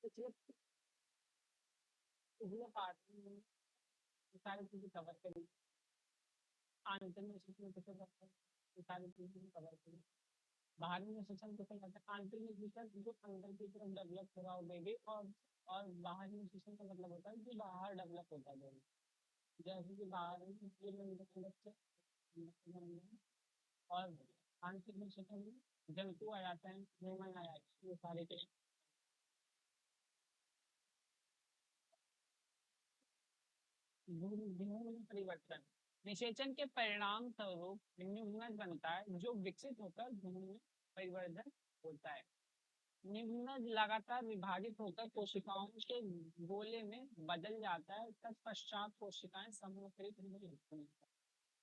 पिछले पिछले पार्ट में ये सारी चीजें कवर करी। आंतरिक निश्लेषण कैसे करते हैं, ये सारी चीजें कवर करी। बाहरी निश्लेषण कैसे करते हैं, आंतरिक निश्लेषण जो अंदर की तरफ डेवलप हो रहा हो बेबी, और बाहरी निश्लेषण का मतलब होता है जो बाहर डेवलप होता है बेबी। जैसे कि बाहर ये अंदर से और आंतरिक निश्लेषण में जंतु आ जाते हैं, ह्यूमन आ जाते हैं, ये सारे के गुण परिवर्तन निषेचन के परिणाम स्वरूप न्यूनज बनता है जो विकसित होकर गुण में परिवर्तन होता है। न्यूनज लगातार विभाजित होकर कोशिकाओं के गोले में बदल जाता है, तत्पश्चात कोशिकाएं समूहीकृत होने लगती हैं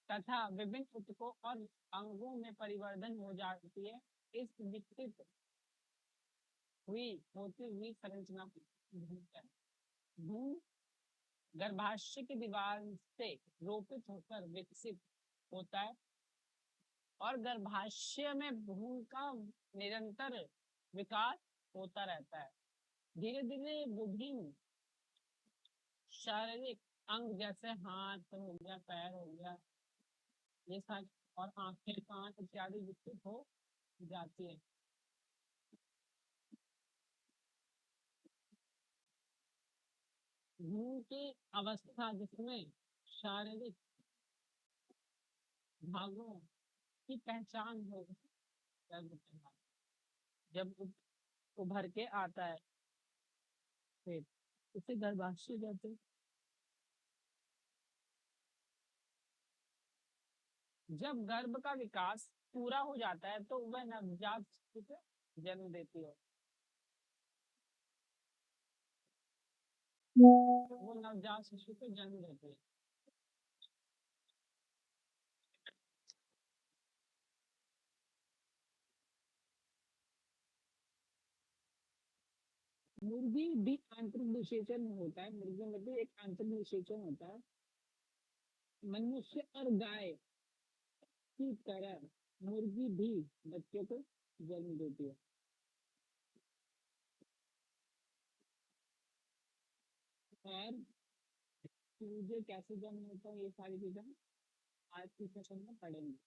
तथा विभिन्न ऊतकों और अंगों में परिवर्तन हो जाती है। इस विकसित हुई होती हुई संरचना भ्रूण गर्भाशय की दीवार से रोपित होकर विकसित होता है और गर्भाशय में भ्रूण का निरंतर विकास होता रहता है। धीरे धीरे विभिन्न शारीरिक अंग जैसे हाथ हो गया, पैर हो गया, ये सब और आंखें, कान इत्यादि विकसित हो जाती है। भ्रूण की अवस्था जिसमें शारीरिक भागों की पहचान हो जब उभर के आता है फिर उसे गर्भाशय कहते हैं। जब गर्भ का विकास पूरा हो जाता है तो वह नवजात शिशु को जन्म देती है। वो नवजात शिशु को जन्म देती है। मुर्गी भी आंतरिक निषेचन होता है, मुर्गी में भी एक आंतरिक निषेचन होता है। मनुष्य और गाय की तरह मुर्गी भी बच्चों को जन्म देती है। और चूजे कैसे जन्म होता है, ये सारी चीजें आज की सेशन में पढ़ेंगे।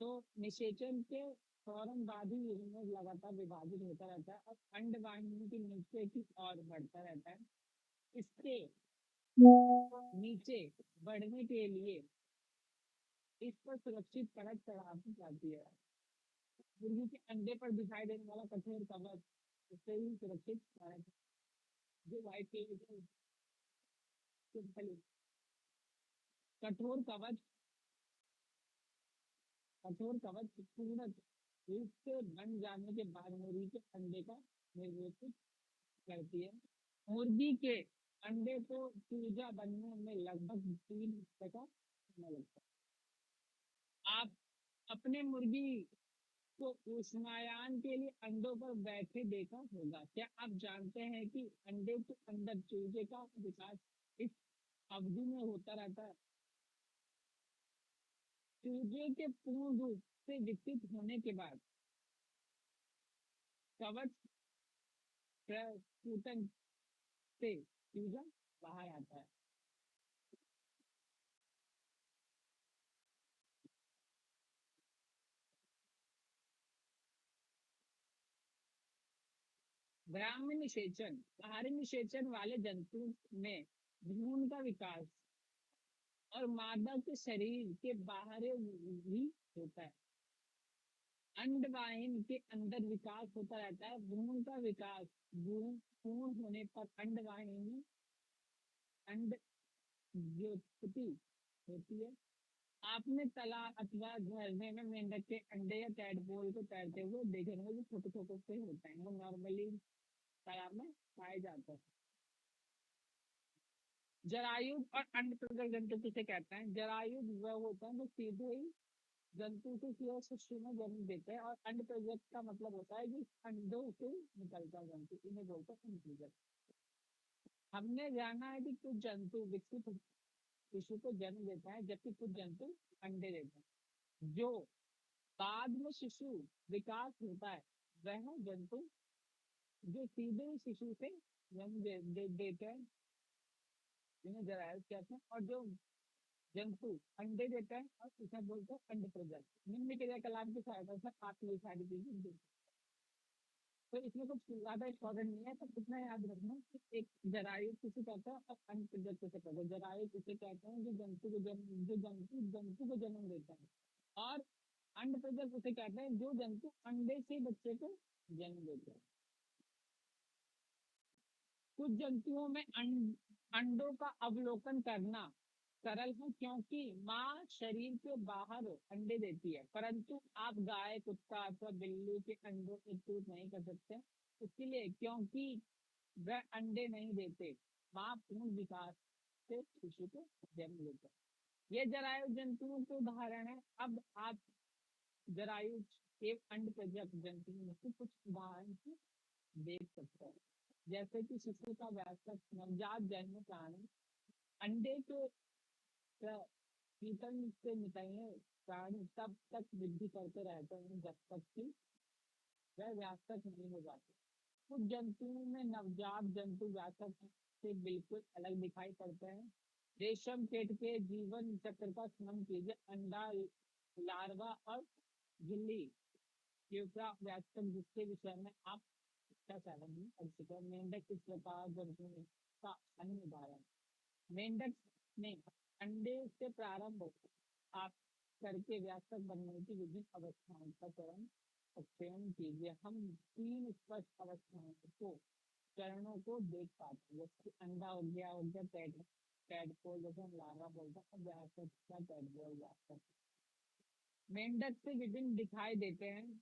तो निषेचन के फौरन बाद ही यूरिनस लगातार विभाजित होता रहता है और अंडवाहिनी के नीचे की ओर बढ़ता रहता है। इसके नीचे बढ़ने के लिए इस पर सुरक्षित परत चढ़ाती जाती है। मुर्गी के अंडे पर दिखाई देने वाला कठोर कवच इससे ही सुरक्षित परत, जो व्हाइट कठोर कवच कठोर कवच पूर्ण रूप से बन जाने के बाद मुर्गी के अंडे का निर्वोचित करती है। मुर्गी के अंडे को चूजा बनने में लगभग 3 हफ्ते का समय लगता है। आप अपने मुर्गी को ऊष्मायान के लिए अंडों पर बैठे देखा होगा। क्या आप जानते हैं कि अंडे के अंदर चूजे का विकास इस अवधि में होता रहता है? चूजे के पूर्ण रूप से विकसित होने के बाद कवच प्रस्फुटन से चूजा बाहर आता है। ग्राम्य निषेचन बाहरी निषेचन वाले जंतु में भ्रूण का विकास और मादा के शरीर के बाहर भी होता है। अंडवाहिनी के अंदर विकास होता रहता है। भ्रूण का विकास भ्रूण पूर्ण होने पर अंडवाहिनी में अंड व्युत्पत्ति होती है। आपने तालाब अथवा झरने में मेंढक के अंडे या टैडपोल को तैरते हुए देखे होंगे, जो छोटे छोटे से होते हैं, वो नॉर्मली तालाब में पाए जाते हैं। जरायु और अन्य प्रजनक जंतु किसे कहते हैं? जरायु वह होता है जो सीधे ही जंतु से सीधे शिशु में जन्म देते हैं, और अंड प्रजनक का मतलब होता है कि अंडों से निकलता जंतु, इन्हें बोलते हैं अंड प्रजनक। हमने जाना है कि कुछ जंतु विकसित शिशु को जन्म देता है जबकि कुछ जंतु अंडे देते हैं। जो बाद में शिशु विकास होता है वह जंतु जो सीधे ही शिशु से जन्म देते हैं, जिन्हें जरायु कहते हैं, और जो जंतु अंडे देता है और इसे बोलते हैं अंड प्रजनन। निम्न क्रियाकलाप की सहायता से आप ये सारी चीजें देख। तो इसमें कुछ ज्यादा इम्पोर्टेंट नहीं है, तो इतना याद रखना कि एक जरायु किसे कहते हैं और अंड प्रजनन किसे कहते हैं। जरायु किसे कहते हैं जो जंतु को जन्म, जो जंतु को जन्म देता है, और अंड प्रजनन उसे कहते हैं जो जंतु अंडे से बच्चे को जन्म देते हैं। कुछ जंतुओं में अंडों का अवलोकन करना सरल है क्योंकि माँ शरीर के बाहर अंडे देती है, परंतु आप गाय, कुत्ता अथवा बिल्ली के अंडों को चूज नहीं कर सकते। इसके लिए क्योंकि वह अंडे नहीं देते, माँ पूर्ण विकास से शिशु को जन्म देते हैं। ये जरायु जंतुओं के उदाहरण है। अब आप जरायु एवं अंड प्रजनक जंतुओं में से कुछ उदाहरण देख सकते हैं। जैसे कि शिशु का वयस्क नवजात जन्म प्राणी अंडे के शीतल से निकलने प्राणी तब तक वृद्धि करते रहते हैं जब तक कि वह वयस्क नहीं हो जाते। कुछ जंतुओं में नवजात जंतु वयस्क से बिल्कुल अलग दिखाई पड़ते हैं। रेशम कीट के जीवन चक्र का स्मरण कीजिए। अंडा, लार्वा और गिल्ली क्योंकि वयस्क जिसके विषय में आप इसका चैलेंज कर चुके हैं। मेंढक इस प्रकार जंतु का अन्य उदाहरण। मेंढक ने अंडे से प्रारंभ आप करके वयस्क बनने की विभिन्न अवस्थाओं का चयन कीजिए। हम 3 स्पष्ट अवस्थाओं को चरणों को देख पाते हैं, जैसे अंडा हो गया टैडपोल, जैसे हम लार्वा बोलते हैं, वयस्क का टैडपोल वयस्क। मेंढक से विभिन्न दिखाई देते हैं,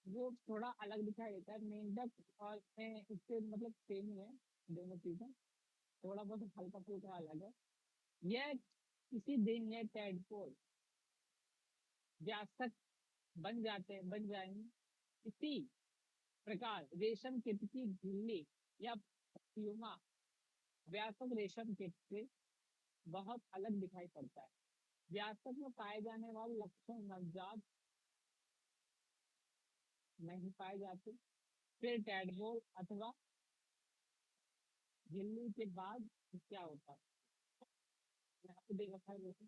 वो थोड़ा अलग दिखाई देता है। मेंढक और इससे मतलब सेम ही है दोनों चीजें, थोड़ा बहुत हल्का फुल्का अलग है। यह किसी दिन ये टैडपोल व्यासक बन जाएंगे। इसी प्रकार रेशम कीट की झिल्ली या प्यूमा व्यासक रेशम कीट से बहुत अलग दिखाई पड़ता है। व्यासक में पाए जाने वाले लक्षण नवजात नहीं पाए जाते। फिर टैडपोल अथवा झिल्ली के बाद क्या होता है, यहाँ पे देख रखा है जैसे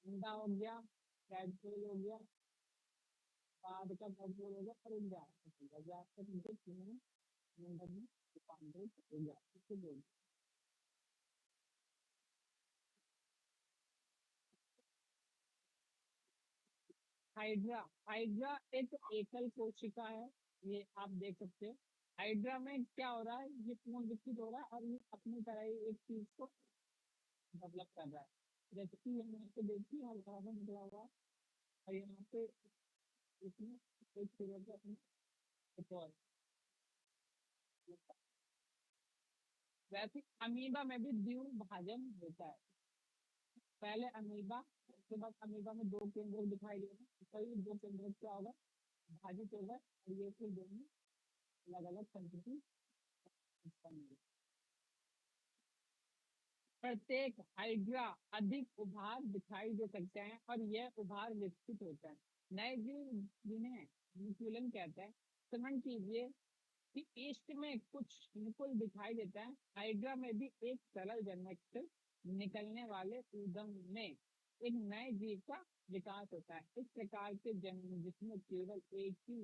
अंडा हो गया, टैडपोल हो गया, बाद का टैडपोल हो गया, और एक व्यासक हो गया। व्यासक के तीनों मेंढक में रूपांतरित हो गया, इसको बोलते हैं। हाइड्रा, हाइड्रा एक एकल कोशिका है, ये आप देख सकते हैं। हाइड्रा में क्या हो रहा है, ये पूर्ण विकसित हो रहा है और ये अपनी तरह ही एक चीज को डेवलप कर रहा है। जैसे कि यहाँ पे देखिए हल्का सा निकला हुआ है, और यहाँ पे इसमें एक सिरे पे अपने एक और। वैसे अमीबा में भी द्विभाजन होता है। पहले अमीबा, उसके बाद अमीबा में 2 केंद्र दिखाई देगा, कई 2 केंद्र क्या होगा, विभाजित होगा, और ये फिर दोनों अलग अलग संस्कृति उत्पन्न होगी। प्रत्येक हाइड्रा अधिक उभार दिखाई दे सकते हैं और यह उभार विकसित होता है। नए जीव जिन्हें अनुकूलन कहते हैं, स्मरण कीजिए कि ईस्ट में कुछ अनुकूल दिखाई देता है। हाइड्रा में भी एक सरल जनक से निकलने वाले उद्गम में एक नए जीव का विकास होता है। इस प्रकार के जन्म जिसमें केवल एक ही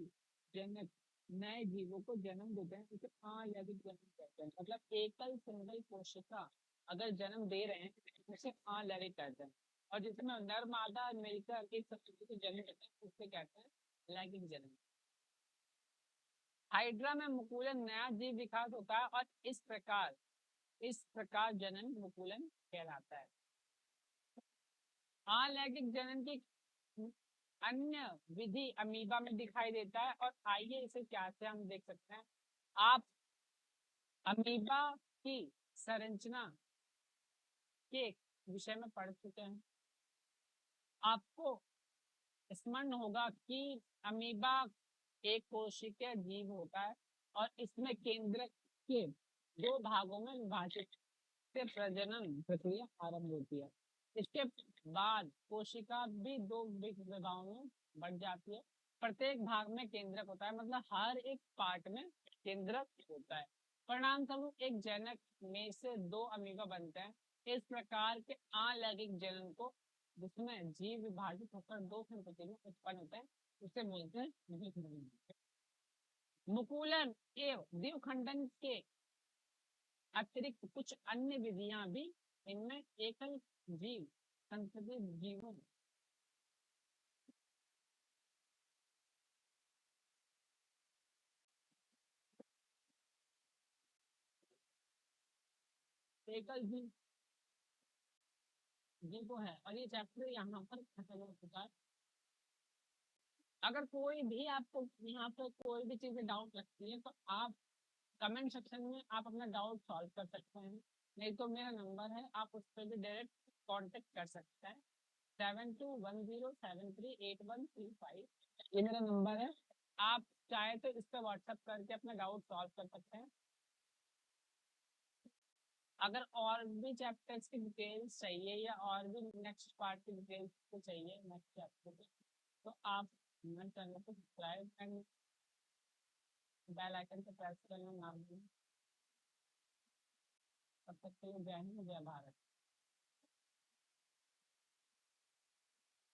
जनक नए जीवों को जन्म देते हैं उसे अयैविक जन्म कहते हैं। मतलब एकल सिंगल कोशिका अगर जन्म दे रहे हैं तो उसे अयैविक कहते हैं, और जिसमें नर मादा मिलकर एक दूसरे को जन्म देते हैं उससे कहते हैं लैंगिक जन्म। हाइड्रा में मुकुलन नया जीव विकास होता है और इस प्रकार जनन मुकुलन कहलाता है। अलैंगिक जनन की अन्य विधि अमीबा में दिखाई देता है, और आइए इसे क्या से हम देख सकते हैं। आप अमीबा की संरचना के विषय में पढ़ चुके हैं। आपको स्मरण होगा कि अमीबा एक कोशिकीय जीव होता है और इसमें केंद्र के 2 भागों में विभाजित से प्रजनन प्रक्रिया आरंभ होती है। इसके बाद कोशिका भी दो विभागों में बढ़ जाती है। प्रत्येक भाग में केंद्रक होता है, मतलब हर एक पार्ट में केंद्रक होता है। परिणाम स्वरूप एक जनक में से दो अमीबा बनते हैं। इस प्रकार के अलैंगिक जनन को, जिसमें जीव विभाजित होकर दो संतति में उत्पन्न होते हैं, उसे बोलते हैं द्विखंडन। मुकुलन एवं द्विखंडन के अतिरिक्त कुछ अन्य विधियां भी इनमें एकल जीव संतति जीवों एकल जीव जीवो है। और ये चैप्टर यहाँ पर खत्म हो चुका है। अगर कोई भी आपको यहाँ पे कोई भी चीज डाउट लगती है तो आप कमेंट सेक्शन में आप अपना डाउट सॉल्व कर सकते हैं, नहीं तो मेरा नंबर है, आप उस पर भी डायरेक्ट कांटेक्ट कर सकते हैं। 7210738135, ये मेरा नंबर है। आप चाहे तो इस पर व्हाट्सएप करके अपना डाउट सॉल्व कर सकते हैं। अगर और भी चैप्टर्स की डिटेल्स चाहिए या और भी नेक्स्ट पार्ट की डिटेल्स को चाहिए नेक्स्ट चैप्टर की, तो आप मेरे चैनल को सब्सक्राइब एंड बेल आइकन पर प्रेस करना ना भूलें। तब तक के लिए जय हिंद जय भारत।